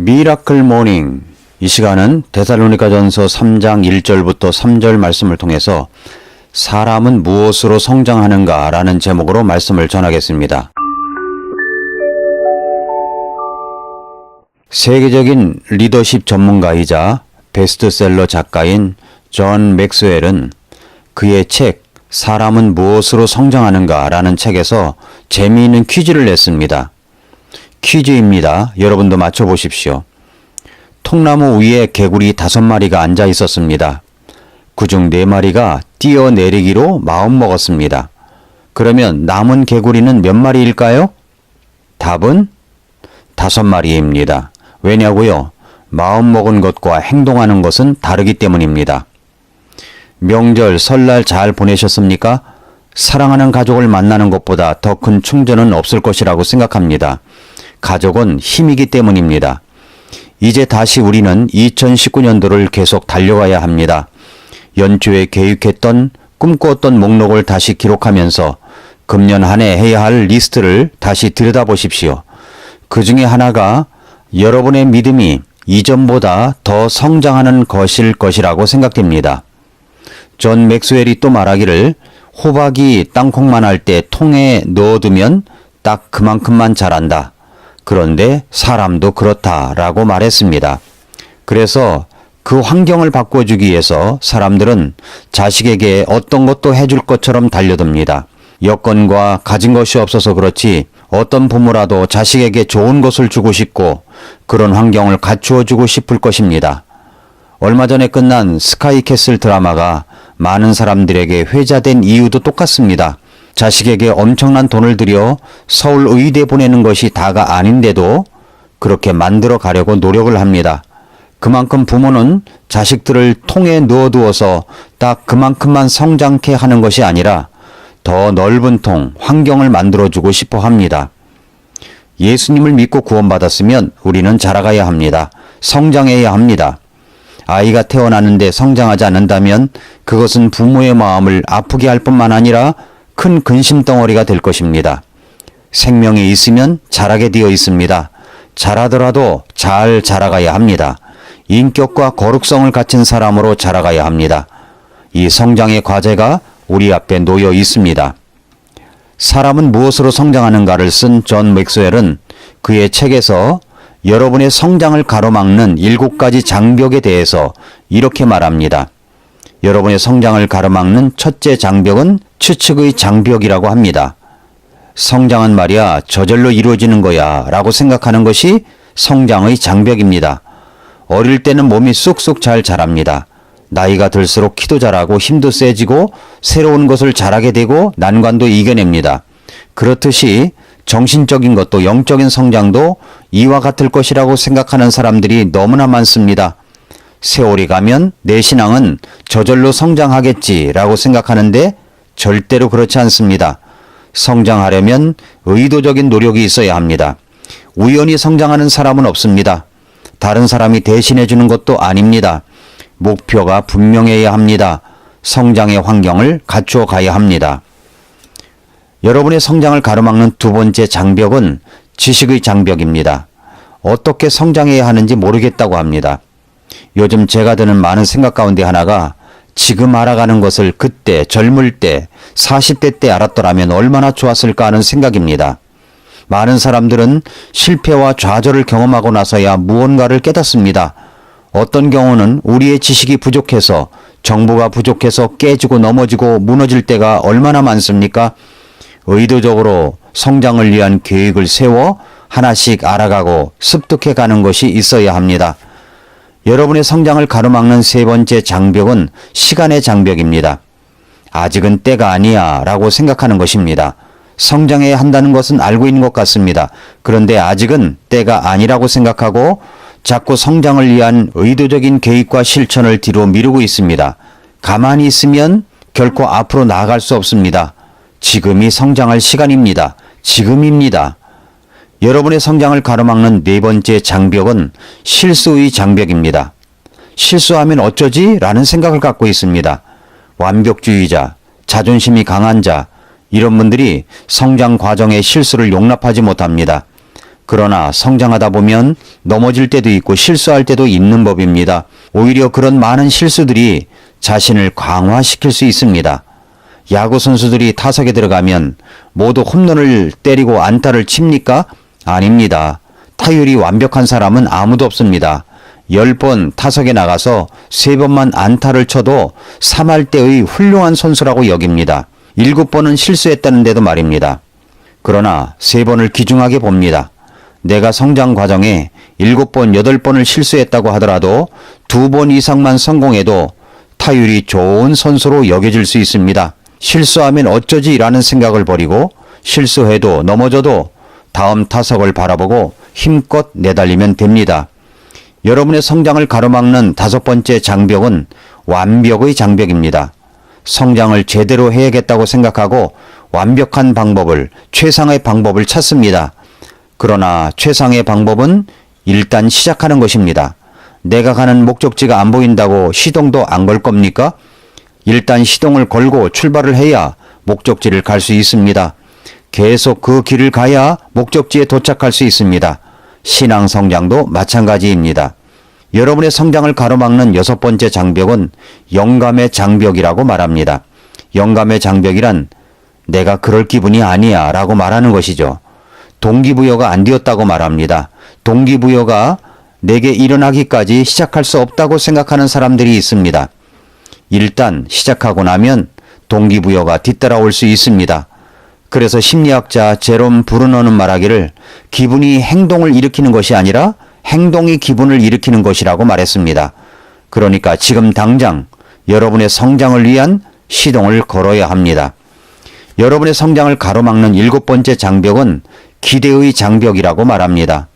미라클 모닝. 이 시간은 데살로니가전서 3장 1절부터 3절 말씀을 통해서 사람은 무엇으로 성장하는가 라는 제목으로 말씀을 전하겠습니다. 세계적인 리더십 전문가이자 베스트셀러 작가인 존 맥스웰은 그의 책 사람은 무엇으로 성장하는가 라는 책에서 재미있는 퀴즈를 냈습니다. 퀴즈입니다. 여러분도 맞춰보십시오. 통나무 위에 개구리 5마리가 앉아 있었습니다. 그중 4마리가 뛰어내리기로 마음먹었습니다. 그러면 남은 개구리는 몇 마리일까요? 답은 5마리입니다. 왜냐고요? 마음먹은 것과 행동하는 것은 다르기 때문입니다. 명절, 설날 잘 보내셨습니까? 사랑하는 가족을 만나는 것보다 더 큰 충전은 없을 것이라고 생각합니다. 가족은 힘이기 때문입니다. 이제 다시 우리는 2019년도를 계속 달려가야 합니다. 연초에 계획했던 꿈꾸었던 목록을 다시 기록하면서 금년 한 해 해야 할 리스트를 다시 들여다보십시오. 그 중에 하나가 여러분의 믿음이 이전보다 더 성장하는 것일 것이라고 생각됩니다. 존 맥스웰이 또 말하기를 호박이 땅콩만 할 때 통에 넣어두면 딱 그만큼만 자란다. 그런데 사람도 그렇다라고 말했습니다. 그래서 그 환경을 바꿔주기 위해서 사람들은 자식에게 어떤 것도 해줄 것처럼 달려듭니다. 여건과 가진 것이 없어서 그렇지 어떤 부모라도 자식에게 좋은 것을 주고 싶고 그런 환경을 갖추어 주고 싶을 것입니다. 얼마 전에 끝난 스카이캐슬 드라마가 많은 사람들에게 회자된 이유도 똑같습니다. 자식에게 엄청난 돈을 들여 서울 의대 보내는 것이 다가 아닌데도 그렇게 만들어 가려고 노력을 합니다. 그만큼 부모는 자식들을 통에 넣어두어서 딱 그만큼만 성장케 하는 것이 아니라 더 넓은 통, 환경을 만들어주고 싶어 합니다. 예수님을 믿고 구원받았으면 우리는 자라가야 합니다. 성장해야 합니다. 아이가 태어나는데 성장하지 않는다면 그것은 부모의 마음을 아프게 할 뿐만 아니라 큰 근심덩어리가 될 것입니다. 생명이 있으면 자라게 되어 있습니다. 자라더라도 잘 자라가야 합니다. 인격과 거룩성을 갖춘 사람으로 자라가야 합니다. 이 성장의 과제가 우리 앞에 놓여 있습니다. 사람은 무엇으로 성장하는가를 쓴 존 맥스웰은 그의 책에서 여러분의 성장을 가로막는 7가지 장벽에 대해서 이렇게 말합니다. 여러분의 성장을 가로막는 첫째 장벽은 추측의 장벽이라고 합니다. 성장은 말이야 저절로 이루어지는 거야 라고 생각하는 것이 성장의 장벽입니다. 어릴 때는 몸이 쑥쑥 잘 자랍니다. 나이가 들수록 키도 자라고 힘도 세지고 새로운 것을 잘하게 되고 난관도 이겨냅니다. 그렇듯이 정신적인 것도 영적인 성장도 이와 같을 것이라고 생각하는 사람들이 너무나 많습니다. 세월이 가면 내 신앙은 저절로 성장하겠지라고 생각하는데 절대로 그렇지 않습니다. 성장하려면 의도적인 노력이 있어야 합니다. 우연히 성장하는 사람은 없습니다. 다른 사람이 대신해 주는 것도 아닙니다. 목표가 분명해야 합니다. 성장의 환경을 갖추어 가야 합니다. 여러분의 성장을 가로막는 2번째 장벽은 지식의 장벽입니다. 어떻게 성장해야 하는지 모르겠다고 합니다. 요즘 제가 드는 많은 생각 가운데 하나가 지금 알아가는 것을 그때 젊을 때 40대 때 알았더라면 얼마나 좋았을까 하는 생각입니다. 많은 사람들은 실패와 좌절을 경험하고 나서야 무언가를 깨닫습니다. 어떤 경우는 우리의 지식이 부족해서 정보가 부족해서 깨지고 넘어지고 무너질 때가 얼마나 많습니까? 의도적으로 성장을 위한 계획을 세워 하나씩 알아가고 습득해 가는 것이 있어야 합니다. 여러분의 성장을 가로막는 3번째 장벽은 시간의 장벽입니다. 아직은 때가 아니야 라고 생각하는 것입니다. 성장해야 한다는 것은 알고 있는 것 같습니다. 그런데 아직은 때가 아니라고 생각하고 자꾸 성장을 위한 의도적인 계획과 실천을 뒤로 미루고 있습니다. 가만히 있으면 결코 앞으로 나아갈 수 없습니다. 지금이 성장할 시간입니다. 지금입니다. 여러분의 성장을 가로막는 4번째 장벽은 실수의 장벽입니다. 실수하면 어쩌지? 라는 생각을 갖고 있습니다. 완벽주의자, 자존심이 강한 자, 이런 분들이 성장 과정의 실수를 용납하지 못합니다. 그러나 성장하다 보면 넘어질 때도 있고 실수할 때도 있는 법입니다. 오히려 그런 많은 실수들이 자신을 강화시킬 수 있습니다. 야구 선수들이 타석에 들어가면 모두 홈런을 때리고 안타를 칩니까? 아닙니다. 타율이 완벽한 사람은 아무도 없습니다. 10번 타석에 나가서 3번만 안타를 쳐도 3할 때의 훌륭한 선수라고 여깁니다. 7번은 실수했다는데도 말입니다. 그러나 3번을 귀중하게 봅니다. 내가 성장 과정에 7번, 8번을 실수했다고 하더라도 2번 이상만 성공해도 타율이 좋은 선수로 여겨질 수 있습니다. 실수하면 어쩌지 라는 생각을 버리고 실수해도 넘어져도 다음 타석을 바라보고 힘껏 내달리면 됩니다. 여러분의 성장을 가로막는 5번째 장벽은 완벽의 장벽입니다. 성장을 제대로 해야겠다고 생각하고 완벽한 방법을, 최상의 방법을 찾습니다. 그러나 최상의 방법은 일단 시작하는 것입니다. 내가 가는 목적지가 안 보인다고 시동도 안 걸 겁니까? 일단 시동을 걸고 출발을 해야 목적지를 갈 수 있습니다. 계속 그 길을 가야 목적지에 도착할 수 있습니다. 신앙 성장도 마찬가지입니다. 여러분의 성장을 가로막는 6번째 장벽은 영감의 장벽이라고 말합니다. 영감의 장벽이란 내가 그럴 기분이 아니야 라고 말하는 것이죠. 동기부여가 안 되었다고 말합니다. 동기부여가 내게 일어나기까지 시작할 수 없다고 생각하는 사람들이 있습니다. 일단 시작하고 나면 동기부여가 뒤따라올 수 있습니다. 그래서 심리학자 제롬 브루너는 말하기를 기분이 행동을 일으키는 것이 아니라 행동이 기분을 일으키는 것이라고 말했습니다. 그러니까 지금 당장 여러분의 성장을 위한 시동을 걸어야 합니다. 여러분의 성장을 가로막는 7번째 장벽은 기대의 장벽이라고 말합니다.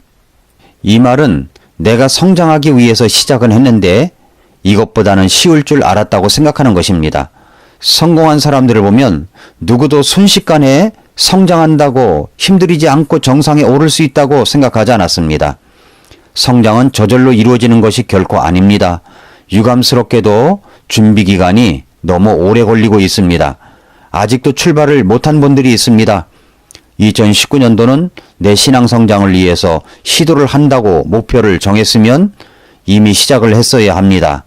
이 말은 내가 성장하기 위해서 시작은 했는데 이것보다는 쉬울 줄 알았다고 생각하는 것입니다. 성공한 사람들을 보면 누구도 순식간에 성장한다고 힘들이지 않고 정상에 오를 수 있다고 생각하지 않았습니다. 성장은 저절로 이루어지는 것이 결코 아닙니다. 유감스럽게도 준비 기간이 너무 오래 걸리고 있습니다. 아직도 출발을 못한 분들이 있습니다. 2019년도는 내 신앙 성장을 위해서 시도를 한다고 목표를 정했으면 이미 시작을 했어야 합니다.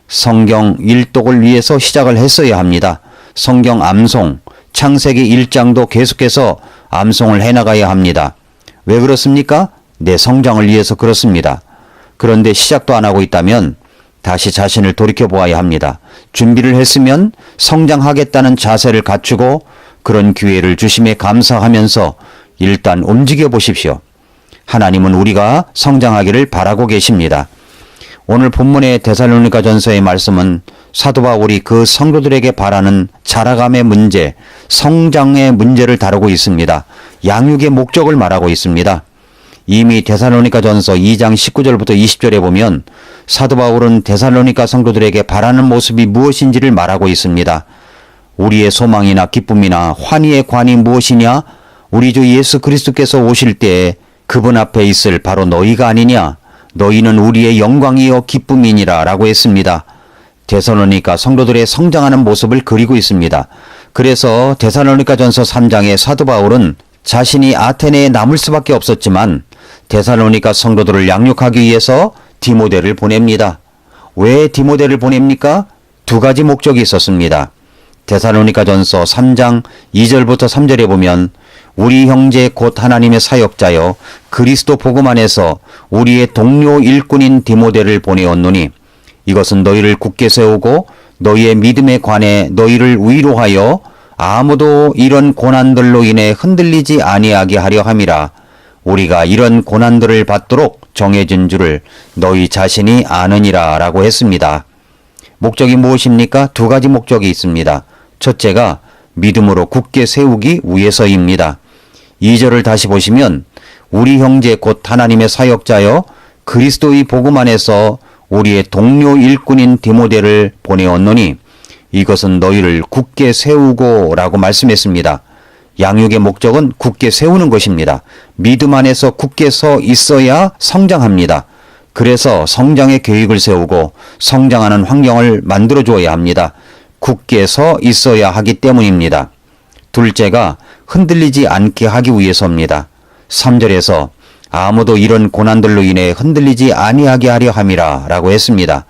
성경 일독을 위해서 시작을 했어야 합니다. 성경 암송, 창세기 1장도 계속해서 암송을 해나가야 합니다. 왜 그렇습니까? 내 성장을 위해서 그렇습니다. 그런데 시작도 안 하고 있다면 다시 자신을 돌이켜보아야 합니다. 준비를 했으면 성장하겠다는 자세를 갖추고 그런 기회를 주심에 감사하면서 일단 움직여 보십시오. 하나님은 우리가 성장하기를 바라고 계십니다. 오늘 본문의 데살로니가 전서의 말씀은 사도 바울이 그 성도들에게 바라는 자라감의 문제, 성장의 문제를 다루고 있습니다. 양육의 목적을 말하고 있습니다. 이미 데살로니가 전서 2장 19절부터 20절에 보면 사도 바울은 데살로니가 성도들에게 바라는 모습이 무엇인지를 말하고 있습니다. 우리의 소망이나 기쁨이나 환희의 관이 무엇이냐? 우리 주 예수 그리스도께서 오실 때에 그분 앞에 있을 바로 너희가 아니냐? 너희는 우리의 영광이요 기쁨이니라 라고 했습니다. 데살로니가 성도들의 성장하는 모습을 그리고 있습니다. 그래서 데살로니가 전서 3장의 사도 바울은 자신이 아테네에 남을 수밖에 없었지만 데살로니가 성도들을 양육하기 위해서 디모데를 보냅니다. 왜 디모데를 보냅니까? 2가지 목적이 있었습니다. 데살로니가 전서 3장 2절부터 3절에 보면 우리 형제 곧 하나님의 사역자여 그리스도 복음 안에서 우리의 동료 일꾼인 디모데를 보내었노니 이것은 너희를 굳게 세우고 너희의 믿음에 관해 너희를 위로하여 아무도 이런 고난들로 인해 흔들리지 아니하게 하려 함이라. 우리가 이런 고난들을 받도록 정해진 줄을 너희 자신이 아느니라 라고 했습니다. 목적이 무엇입니까? 2가지 목적이 있습니다. 첫째가 믿음으로 굳게 세우기 위해서입니다. 2절을 다시 보시면 우리 형제 곧 하나님의 사역자여 그리스도의 복음 안에서 우리의 동료 일꾼인 디모데를 보내었노니 이것은 너희를 굳게 세우고 라고 말씀했습니다. 양육의 목적은 굳게 세우는 것입니다. 믿음 안에서 굳게 서 있어야 성장합니다. 그래서 성장의 계획을 세우고 성장하는 환경을 만들어 주어야 합니다. 굳게 서 있어야 하기 때문입니다. 둘째가 흔들리지 않게 하기 위해서입니다. 3절에서 아무도 이런 고난들로 인해 흔들리지 아니하게 하려 함이라 라고 했습니다.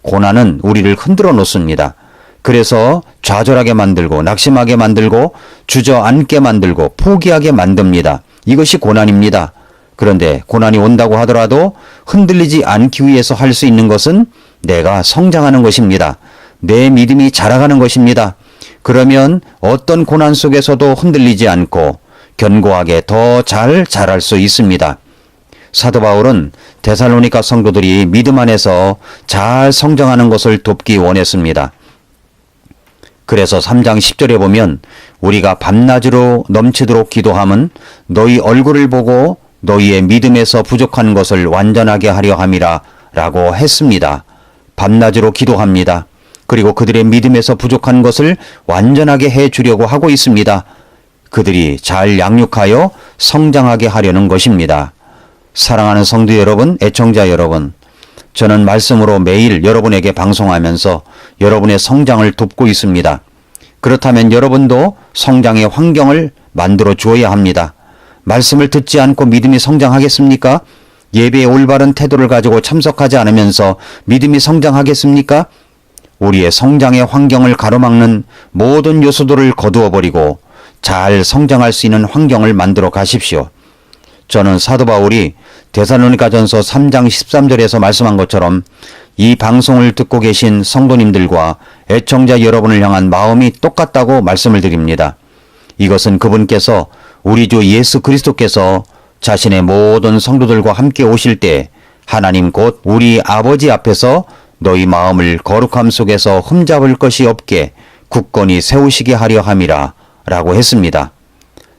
고난은 우리를 흔들어 놓습니다. 그래서 좌절하게 만들고 낙심하게 만들고 주저앉게 만들고 포기하게 만듭니다. 이것이 고난입니다. 그런데 고난이 온다고 하더라도 흔들리지 않기 위해서 할 수 있는 것은 내가 성장하는 것입니다. 내 믿음이 자라가는 것입니다. 그러면 어떤 고난 속에서도 흔들리지 않고 견고하게 더 잘 자랄 수 있습니다. 사도 바울은 데살로니가 성도들이 믿음 안에서 잘 성장하는 것을 돕기 원했습니다. 그래서 3장 10절에 보면 우리가 밤낮으로 넘치도록 기도함은 너희 얼굴을 보고 너희의 믿음에서 부족한 것을 완전하게 하려 함이라 라고 했습니다. 밤낮으로 기도합니다. 그리고 그들의 믿음에서 부족한 것을 완전하게 해 주려고 하고 있습니다. 그들이 잘 양육하여 성장하게 하려는 것입니다. 사랑하는 성도 여러분, 애청자 여러분, 저는 말씀으로 매일 여러분에게 방송하면서 여러분의 성장을 돕고 있습니다. 그렇다면 여러분도 성장의 환경을 만들어 주어야 합니다. 말씀을 듣지 않고 믿음이 성장하겠습니까? 예배에 올바른 태도를 가지고 참석하지 않으면서 믿음이 성장하겠습니까? 우리의 성장의 환경을 가로막는 모든 요소들을 거두어 버리고 잘 성장할 수 있는 환경을 만들어 가십시오. 저는 사도 바울이 데살로니가전서 3장 13절에서 말씀한 것처럼 이 방송을 듣고 계신 성도님들과 애청자 여러분을 향한 마음이 똑같다고 말씀을 드립니다. 이것은 그분께서 우리 주 예수 그리스도께서 자신의 모든 성도들과 함께 오실 때 하나님 곧 우리 아버지 앞에서 너희 마음을 거룩함 속에서 흠잡을 것이 없게 굳건히 세우시게 하려 함이라 라고 했습니다.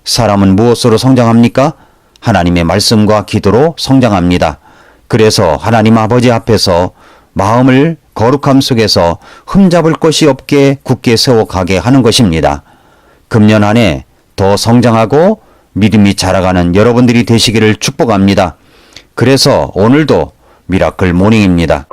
사람은 무엇으로 성장합니까? 하나님의 말씀과 기도로 성장합니다. 그래서 하나님 아버지 앞에서 마음을 거룩함 속에서 흠잡을 것이 없게 굳게 세워가게 하는 것입니다. 금년 한 해 더 성장하고 믿음이 자라가는 여러분들이 되시기를 축복합니다. 그래서 오늘도 미라클 모닝입니다.